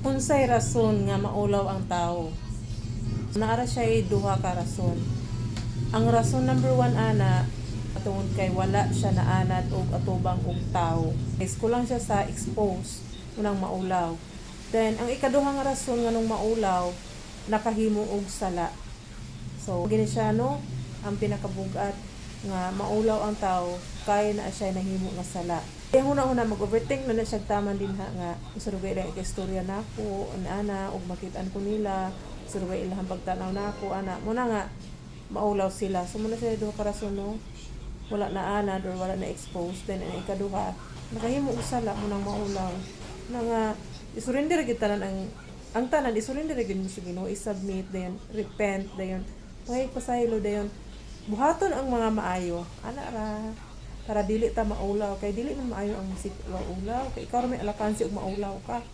Unsay rason nga maulaw ang tawo? Naara siya duha ka rason. Ang rason number one ana, tungod kay wala siya naanad og atubang og tawo. Is kulang siya sa expose unang maulaw. Then ang ikaduha nga rason nganong maulaw, nakahimo og sala. So gini siya no, ang pinakabugat nga maulaw ang tawo kay na siya nahimo nga sala. Kaya huna-huna mag-overthink na siya taman din ha nga surugay lang istorya nako ana og makitaan ko nila, surugay ilahang pagtanaw nako ana mo na nga maulaw sila. So muna sila duha ka rason no, wala na anad or wala na expose. Then ang ikaduha nakahimo og sala mo nang maulaw na nga isurrender gyud tanan ang tanan isurrender gyud mo sa Ginoo, i-submit dayon, repent dayon, ay pasaylo dayon, buhaton ang mga maayo ana ra para dili ta maulaw kay dili man maayo ang musik ulaw kay ikaw may alakansi og maulaw ka.